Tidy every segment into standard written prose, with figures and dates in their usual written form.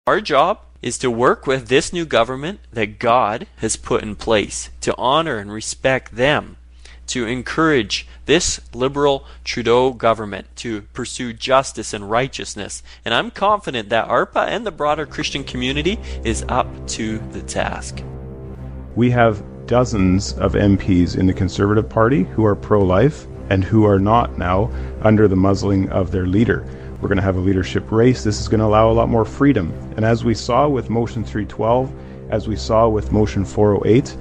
Our job is to work with this new government that God has put in place, to honor and respect them, to encourage this Liberal Trudeau government to pursue justice and righteousness. And I'm confident that ARPA and the broader Christian community is up to the task. We have dozens of MPs in the Conservative Party who are pro-life and who are not now under the muzzling of their leader. We're going to have a leadership race. This is going to allow a lot more freedom. And as we saw with Motion 312, as we saw with Motion 408,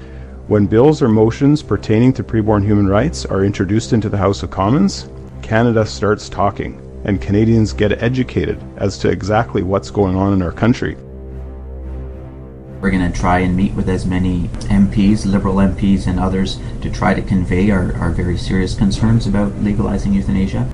when bills or motions pertaining to preborn human rights are introduced into the House of Commons, Canada starts talking, and Canadians get educated as to exactly what's going on in our country. We're going to try and meet with as many MPs, Liberal MPs and others, to try to convey our very serious concerns about legalizing euthanasia.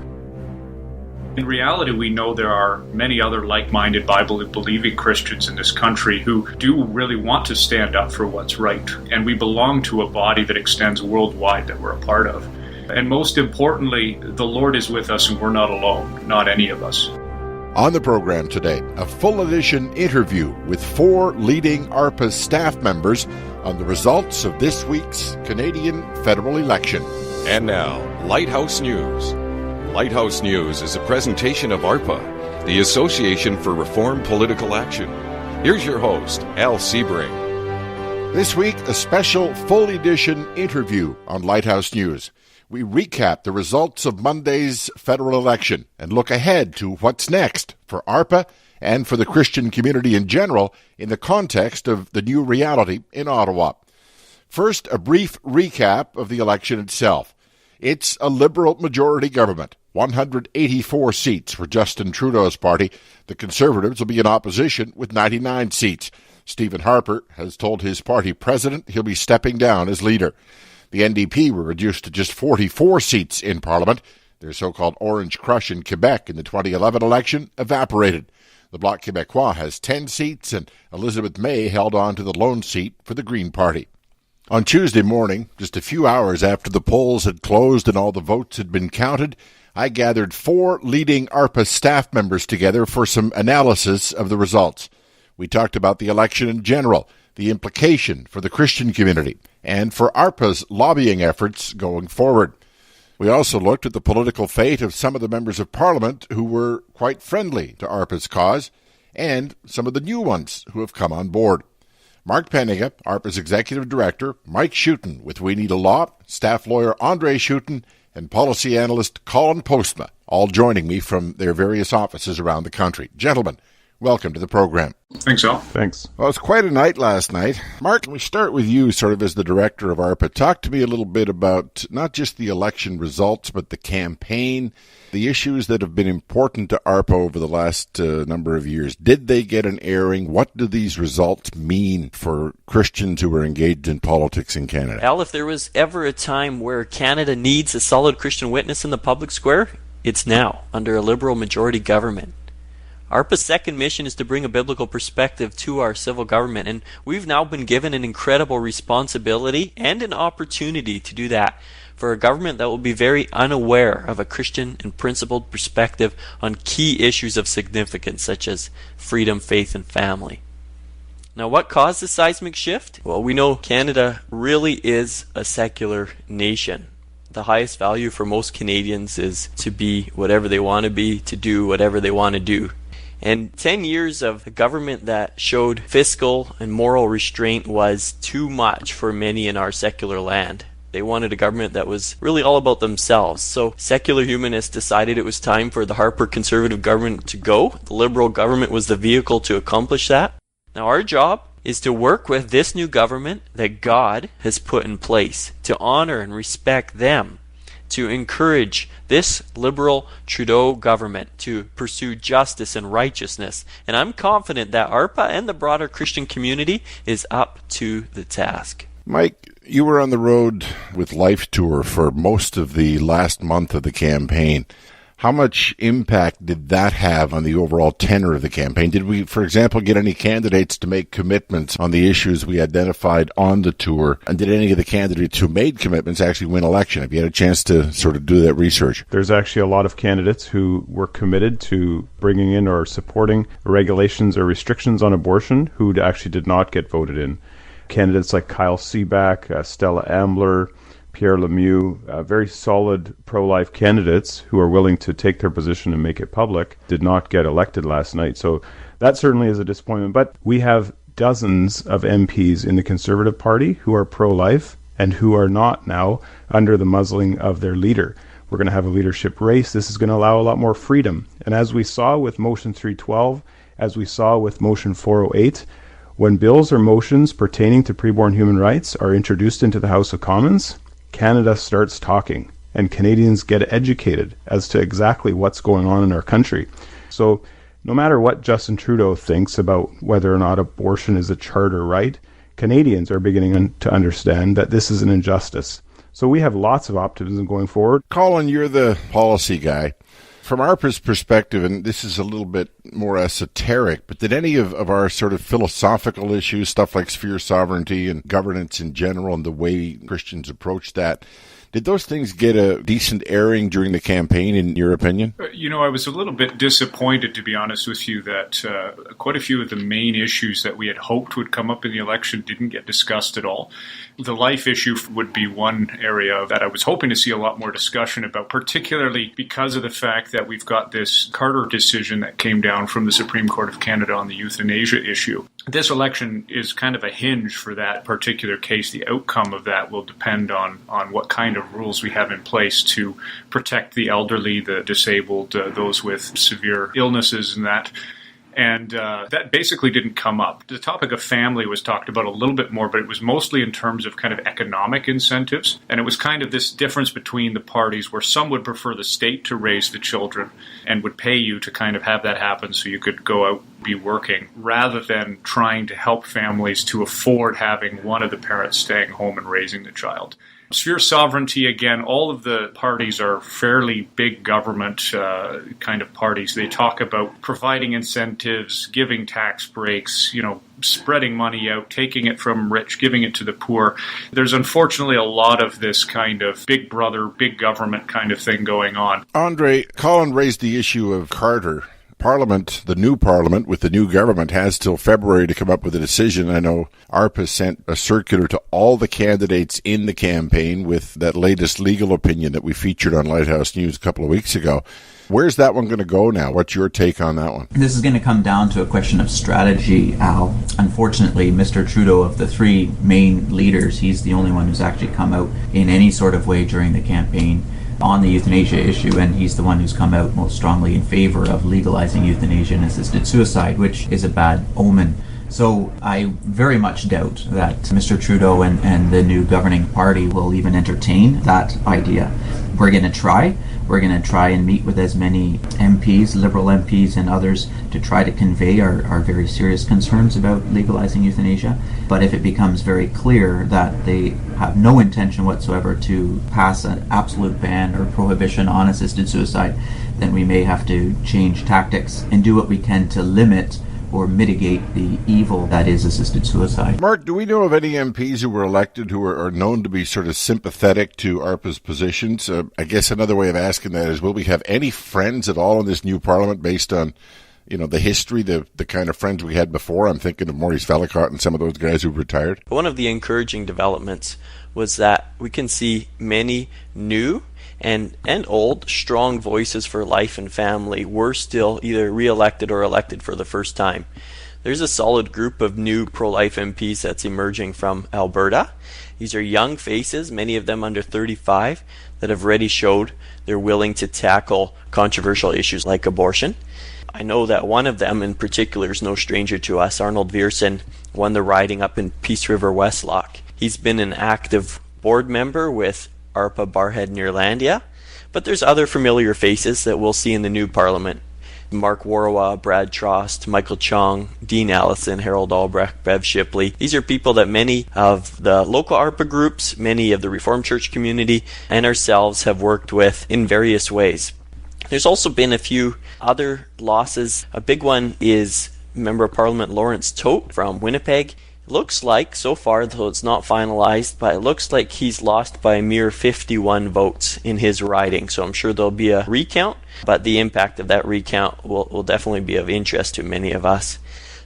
In reality, we know there are many other like-minded Bible-believing Christians in this country who do really want to stand up for what's right. And we belong to a body that extends worldwide that we're a part of. And most importantly, the Lord is with us and we're not alone, not any of us. On the program today, a full edition interview with 4 leading ARPA staff members on the results of this week's Canadian federal election. And now, Lighthouse News. Lighthouse News is a presentation of ARPA, the Association for Reform Political Action. Here's your host, Al Siebring. This week, a special full edition interview on Lighthouse News. We recap the results of Monday's federal election and look ahead to what's next for ARPA and for the Christian community in general in the context of the new reality in Ottawa. First, a brief recap of the election itself. It's a Liberal majority government. 184 seats for Justin Trudeau's party. The Conservatives will be in opposition with 99 seats. Stephen Harper has told his party president he'll be stepping down as leader. The NDP were reduced to just 44 seats in Parliament. Their so-called Orange Crush in Quebec in the 2011 election evaporated. The Bloc Québécois has 10 seats, and Elizabeth May held on to the lone seat for the Green Party. On Tuesday morning, just a few hours after the polls had closed and all the votes had been counted, I gathered 4 leading ARPA staff members together for some analysis of the results. We talked about the election in general, the implication for the Christian community, and for ARPA's lobbying efforts going forward. We also looked at the political fate of some of the members of Parliament who were quite friendly to ARPA's cause, and some of the new ones who have come on board. Mark Penninga, ARPA's Executive Director, Mike Schouten with We Need a Law, staff lawyer André Schutten, and Policy Analyst Colin Postma, all joining me from their various offices around the country. Gentlemen, welcome to the program. Thanks, Al. Thanks. Well, it was quite a night last night. Mark, can we start with you sort of as the director of ARPA? Talk to me a little bit about not just the election results, but the campaign, the issues that have been important to ARPA over the last number of years. Did they get an airing? What do these results mean for Christians who are engaged in politics in Canada? Al, if there was ever a time where Canada needs a solid Christian witness in the public square, it's now, under a Liberal majority government. ARPA's second mission is to bring a biblical perspective to our civil government, and we've now been given an incredible responsibility and an opportunity to do that for a government that will be very unaware of a Christian and principled perspective on key issues of significance such as freedom, faith, and family. Now, what caused the seismic shift? Well, we know Canada really is a secular nation. The highest value for most Canadians is to be whatever they want to be, to do whatever they want to do. And 10 years of a government that showed fiscal and moral restraint was too much for many in our secular land. They wanted a government that was really all about themselves. So secular humanists decided it was time for the Harper conservative government to go. The Liberal government was the vehicle to accomplish that. Now our job is to work with this new government that God has put in place, to honor and respect them, to encourage this Liberal Trudeau government to pursue justice and righteousness. And I'm confident that ARPA and the broader Christian community is up to the task. Mike, you were on the road with Life Tour for most of the last month of the campaign. How much impact did that have on the overall tenor of the campaign? Did we, for example, get any candidates to make commitments on the issues we identified on the tour? And did any of the candidates who made commitments actually win election? Have you had a chance to sort of do that research? There's actually a lot of candidates who were committed to bringing in or supporting regulations or restrictions on abortion who actually did not get voted in. Candidates like Kyle Seaback, Stella Ambler, Pierre Lemieux, very solid pro-life candidates who are willing to take their position and make it public, did not get elected last night. So that certainly is a disappointment. But we have dozens of MPs in the Conservative Party who are pro-life and who are not now under the muzzling of their leader. We're going to have a leadership race. This is going to allow a lot more freedom. And as we saw with Motion 312, as we saw with Motion 408, when bills or motions pertaining to preborn human rights are introduced into the House of Commons, Canada starts talking and Canadians get educated as to exactly what's going on in our country. So no matter what Justin Trudeau thinks about whether or not abortion is a charter right, Canadians are beginning to understand that this is an injustice. So we have lots of optimism going forward. Colin, you're the policy guy. From ARPA's perspective, and this is a little bit more esoteric, but did any of our sort of philosophical issues, stuff like sphere sovereignty and governance in general and the way Christians approach that, did those things get a decent airing during the campaign, in your opinion? I was a little bit disappointed, to be honest with you, that quite a few of the main issues that we had hoped would come up in the election didn't get discussed at all. The life issue would be one area that I was hoping to see a lot more discussion about, particularly because of the fact that we've got this Carter decision that came down from the Supreme Court of Canada on the euthanasia issue. This election is kind of a hinge for that particular case. The outcome of that will depend on what kind of rules we have in place to protect the elderly, the disabled, those with severe illnesses and that. And that basically didn't come up. The topic of family was talked about a little bit more, but it was mostly in terms of kind of economic incentives. And it was kind of this difference between the parties where some would prefer the state to raise the children and would pay you to kind of have that happen so you could go out be working, rather than trying to help families to afford having one of the parents staying home and raising the child. Sphere sovereignty, again, all of the parties are fairly big government kind of parties. They talk about providing incentives, giving tax breaks, spreading money out, taking it from rich, giving it to the poor. There's unfortunately a lot of this kind of big brother, big government kind of thing going on. André, Colin raised the issue of Carter. Parliament, the new Parliament with the new government, has till February to come up with a decision. I know ARPA sent a circular to all the candidates in the campaign with that latest legal opinion that we featured on Lighthouse News a couple of weeks ago. Where's that one going to go now? What's your take on that one? This is going to come down to a question of strategy, Al. Unfortunately, Mr. Trudeau, of the three main leaders, he's the only one who's actually come out in any sort of way during the campaign on the euthanasia issue, and he's the one who's come out most strongly in favor of legalizing euthanasia and assisted suicide, which is a bad omen. So I very much doubt that Mr. Trudeau and the new governing party will even entertain that idea. We're going to try. We're going to try and meet with as many MPs, Liberal MPs and others, to try to convey our very serious concerns about legalizing euthanasia. But if it becomes very clear that they have no intention whatsoever to pass an absolute ban or prohibition on assisted suicide, then we may have to change tactics and do what we can to limit or mitigate the evil that is assisted suicide. Mark, do we know of any MPs who were elected who are known to be sort of sympathetic to ARPA's positions? I guess another way of asking that is, will we have any friends at all in this new Parliament based on, the history, the kind of friends we had before? I'm thinking of Maurice Vellacott and some of those guys who retired. One of the encouraging developments was that we can see many new and old, strong voices for life and family were still either re-elected or elected for the first time. There's a solid group of new pro-life MPs that's emerging from Alberta. These are young faces, many of them under 35, that have already showed they're willing to tackle controversial issues like abortion. I know that one of them in particular is no stranger to us. Arnold Viersen won the riding up in Peace River Westlock. He's been an active board member with ARPA Barrhead Nearlandia, but there's other familiar faces that we'll see in the new Parliament. Mark Warawa, Brad Trost, Michael Chong, Dean Allison, Harold Albrecht, Bev Shipley. These are people that many of the local ARPA groups, many of the Reformed Church community, and ourselves have worked with in various ways. There's also been a few other losses. A big one is Member of Parliament Lawrence Tote from Winnipeg. Looks like, so far, though it's not finalized, but it looks like he's lost by a mere 51 votes in his riding. So I'm sure there'll be a recount, but the impact of that recount will definitely be of interest to many of us.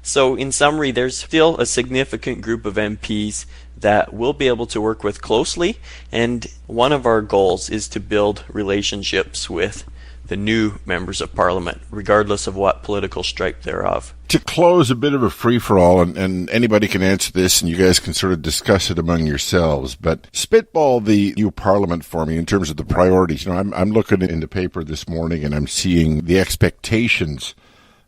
So in summary, there's still a significant group of MPs that we'll be able to work with closely, and one of our goals is to build relationships with the new members of Parliament, regardless of what political stripe they're of. To close, a bit of a free-for-all, and anybody can answer this, and you guys can sort of discuss it among yourselves, but spitball the new Parliament for me in terms of the priorities. I'm looking in the paper this morning, and I'm seeing the expectations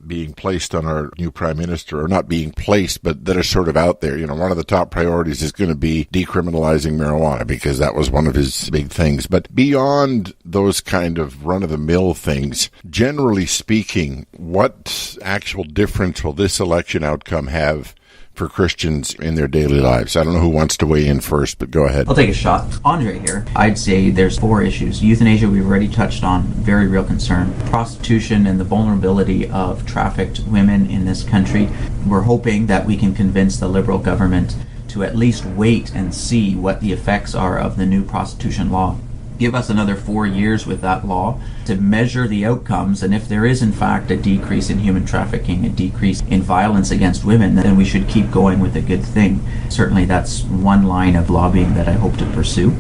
being placed on our new Prime Minister, or not being placed, but that are sort of out there. One of the top priorities is going to be decriminalizing marijuana, because that was one of his big things. But beyond those kind of run-of-the-mill things, generally speaking, what actual difference will this election outcome have for Christians in their daily lives? I don't know who wants to weigh in first, but go ahead. I'll take a shot. André here. I'd say there's 4 issues. Euthanasia, we've already touched on, very real concern. Prostitution and the vulnerability of trafficked women in this country. We're hoping that we can convince the Liberal government to at least wait and see what the effects are of the new prostitution law. Give us another 4 years with that law to measure the outcomes, and if there is in fact a decrease in human trafficking, a decrease in violence against women, then we should keep going with a good thing. Certainly that's one line of lobbying that I hope to pursue.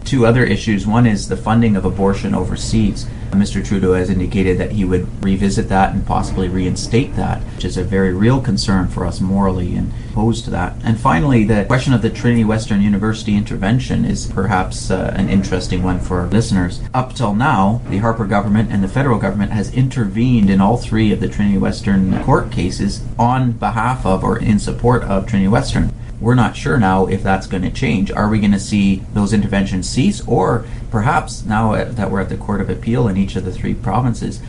2 other issues. One is the funding of abortion overseas. Mr. Trudeau has indicated that he would revisit that and possibly reinstate that, which is a very real concern for us morally and opposed to that. And finally, the question of the Trinity Western University intervention is perhaps an interesting one for our listeners. Up till now, the ARPA government and the federal government has intervened in all 3 of the Trinity Western court cases on behalf of or in support of Trinity Western. We're not sure now if that's going to change. Are we going to see those interventions cease? Or perhaps now that we're at the Court of Appeal in each of the 3 provinces,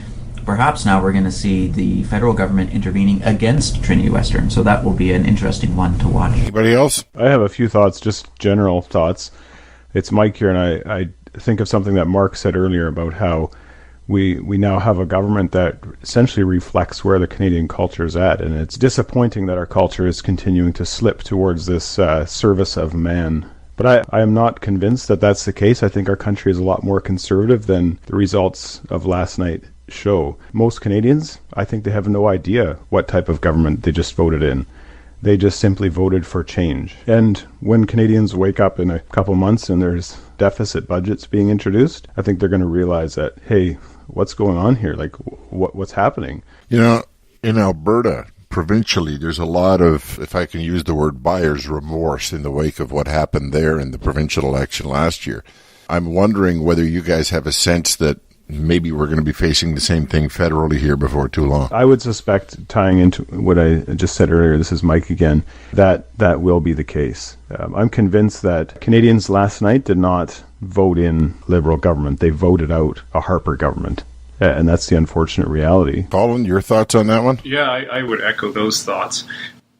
perhaps now we're going to see the federal government intervening against Trinity Western. So that will be an interesting one to watch. Anybody else? I have a few thoughts, just general thoughts. It's Mike here, and I think of something that Mark said earlier about how we now have a government that essentially reflects where the Canadian culture is at, and it's disappointing that our culture is continuing to slip towards this service of man. But I am not convinced that that's the case. I think our country is a lot more conservative than the results of last night show. Most Canadians, I think they have no idea what type of government they just voted in. They just simply voted for change. And when Canadians wake up in a couple months and there's deficit budgets being introduced, I think they're going to realize that, hey, what's going on here? Like, what's happening? In Alberta, provincially, there's a lot of, if I can use the word, buyer's remorse in the wake of what happened there in the provincial election last year. I'm wondering whether you guys have a sense that maybe we're going to be facing the same thing federally here before too long. I would suspect, tying into what I just said earlier, this is Mike again, that will be the case. I'm convinced that Canadians last night did not vote in Liberal government. They voted out a Harper government. And that's the unfortunate reality. Colin, your thoughts on that one? Yeah, I would echo those thoughts.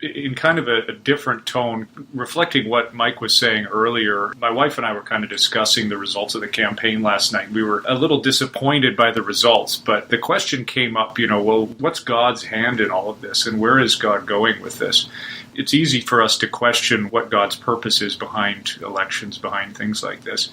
In kind of a different tone, reflecting what Mike was saying earlier, my wife and I were kind of discussing the results of the campaign last night. We were a little disappointed by the results, but the question came up, well, what's God's hand in all of this, and where is God going with this? It's easy for us to question what God's purpose is behind elections, behind things like this.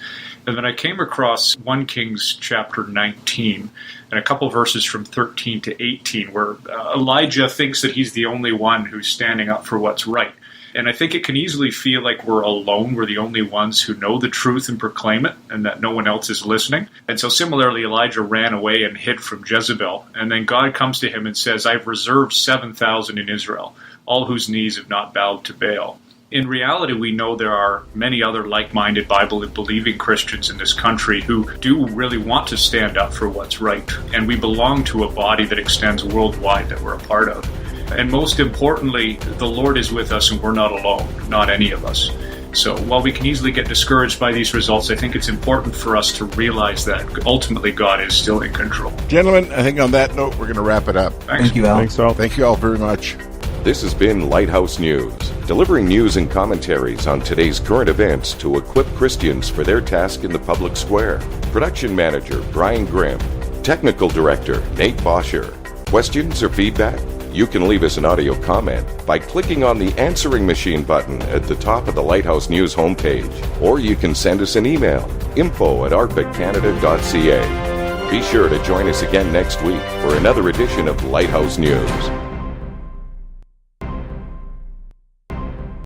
And then I came across 1 Kings chapter 19 and a couple verses from 13 to 18 where Elijah thinks that he's the only one who's standing up for what's right. And I think it can easily feel like we're alone. We're the only ones who know the truth and proclaim it, and that no one else is listening. And so similarly, Elijah ran away and hid from Jezebel. And then God comes to him and says, I've reserved 7,000 in Israel, all whose knees have not bowed to Baal. In reality, we know there are many other like-minded Bible-believing Christians in this country who do really want to stand up for what's right. And we belong to a body that extends worldwide that we're a part of. And most importantly, the Lord is with us and we're not alone, not any of us. So while we can easily get discouraged by these results, I think it's important for us to realize that ultimately God is still in control. Gentlemen, I think on that note, we're going to wrap it up. Thank you, Al. Thanks, Al. Thank you all very much. This has been Lighthouse News, delivering news and commentaries on today's current events to equip Christians for their task in the public square. Production Manager Brian Grimm. Technical Director, Nate Bosher. Questions or feedback? You can leave us an audio comment by clicking on the answering machine button at the top of the Lighthouse News homepage. Or you can send us an email, info@arpacanada.ca. Be sure to join us again next week for another edition of Lighthouse News.